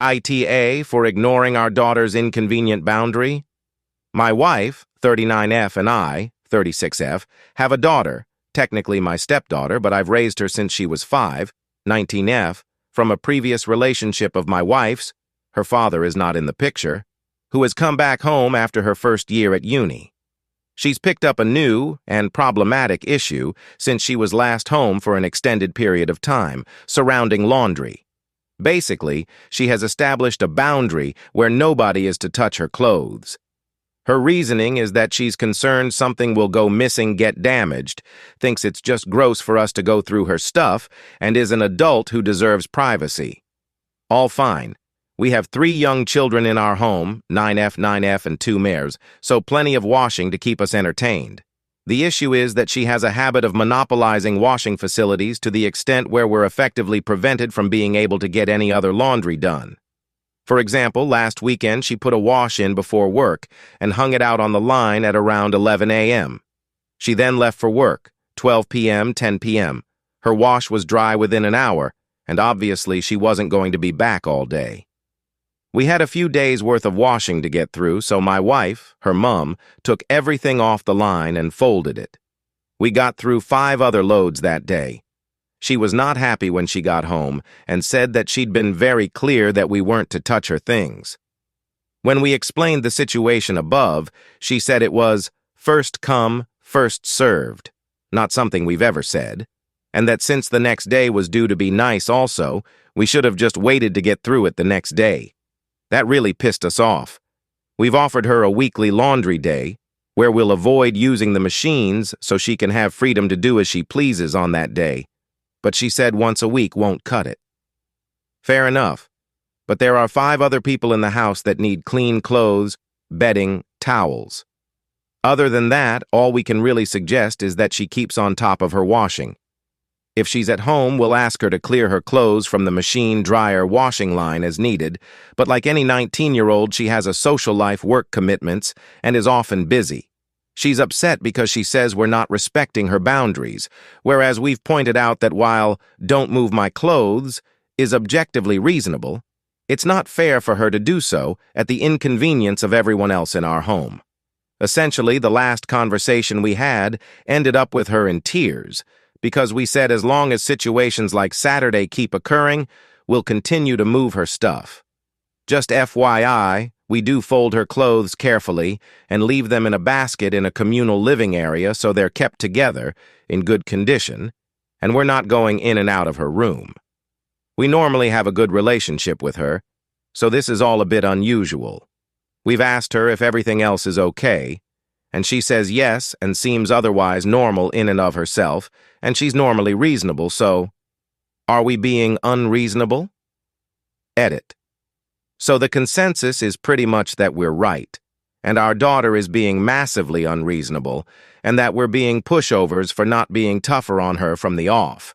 AITA for ignoring our daughter's inconvenient boundary? My wife, 39F, and I, 36F, have a daughter, technically my stepdaughter, but I've raised her since she was 5, 19F, from a previous relationship of my wife's, her father is not in the picture, who has come back home after her first year at uni. She's picked up a new and problematic issue since she was last home for an extended period of time, surrounding laundry. Basically, she has established a boundary where nobody is to touch her clothes. Her reasoning is that she's concerned something will go missing, get damaged, thinks it's just gross for us to go through her stuff, and is an adult who deserves privacy. All fine. We have 3 young children in our home, 9F, 9F, and 2 mares, so plenty of washing to keep us entertained. The issue is that she has a habit of monopolizing washing facilities to the extent where we're effectively prevented from being able to get any other laundry done. For example, last weekend she put a wash in before work and hung it out on the line at around 11 a.m. She then left for work, 12 p.m., 10 p.m. Her wash was dry within an hour, and obviously she wasn't going to be back all day. We had a few days' worth of washing to get through, so my wife, her mom, took everything off the line and folded it. We got through 5 other loads that day. She was not happy when she got home and said that she'd been very clear that we weren't to touch her things. When we explained the situation above, she said it was first come, first served, not something we've ever said, and that since the next day was due to be nice also, we should have just waited to get through it the next day. That really pissed us off. We've offered her a weekly laundry day, where we'll avoid using the machines so she can have freedom to do as she pleases on that day. But she said once a week won't cut it. Fair enough. But there are 5 other people in the house that need clean clothes, bedding, towels. Other than that, all we can really suggest is that she keeps on top of her washing. If she's at home, we'll ask her to clear her clothes from the machine dryer washing line as needed, but like any 19-year-old, she has a social life, work commitments, and is often busy. She's upset because she says we're not respecting her boundaries, whereas we've pointed out that while "don't move my clothes" is objectively reasonable, it's not fair for her to do so at the inconvenience of everyone else in our home. Essentially, the last conversation we had ended up with her in tears, because we said as long as situations like Saturday keep occurring, we'll continue to move her stuff. Just FYI, we do fold her clothes carefully and leave them in a basket in a communal living area so they're kept together, in good condition, and we're not going in and out of her room. We normally have a good relationship with her, so this is all a bit unusual. We've asked her if everything else is okay, and she says yes and seems otherwise normal in and of herself, and she's normally reasonable, so are we being unreasonable? Edit. So the consensus is pretty much that we're right, and our daughter is being massively unreasonable, and that we're being pushovers for not being tougher on her from the off.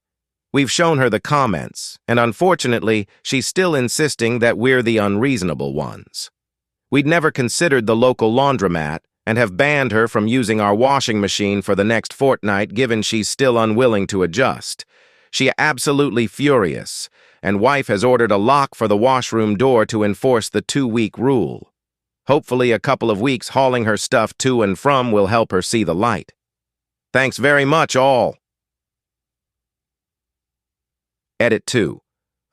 We've shown her the comments, and unfortunately, she's still insisting that we're the unreasonable ones. We'd never considered the local laundromat, and have banned her from using our washing machine for the next fortnight given she's still unwilling to adjust. She's absolutely furious, and wife has ordered a lock for the washroom door to enforce the 2-week rule. Hopefully a couple of weeks hauling her stuff to and from will help her see the light. Thanks very much, all. Edit 2.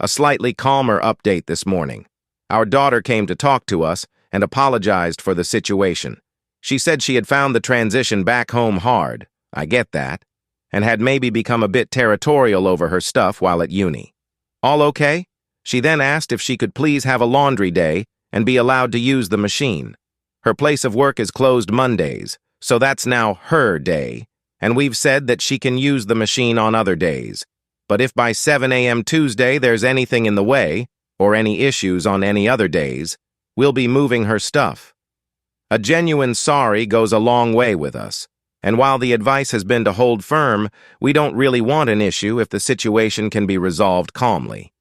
A slightly calmer update this morning. Our daughter came to talk to us and apologized for the situation. She said she had found the transition back home hard, I get that, and had maybe become a bit territorial over her stuff while at uni. All okay? She then asked if she could please have a laundry day and be allowed to use the machine. Her place of work is closed Mondays, so that's now her day, and we've said that she can use the machine on other days. But if by 7 a.m. Tuesday there's anything in the way, or any issues on any other days, we'll be moving her stuff. A genuine sorry goes a long way with us, and while the advice has been to hold firm, we don't really want an issue if the situation can be resolved calmly.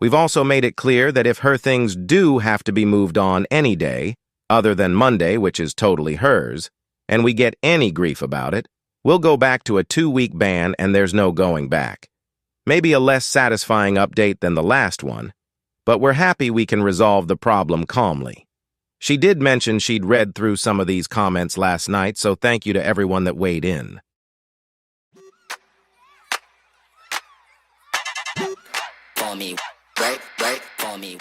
We've also made it clear that if her things do have to be moved on any day, other than Monday, which is totally hers, and we get any grief about it, we'll go back to a 2-week ban and there's no going back. Maybe a less satisfying update than the last one, but we're happy we can resolve the problem calmly. She did mention she'd read through some of these comments last night, so thank you to everyone that weighed in. For me, right, for me.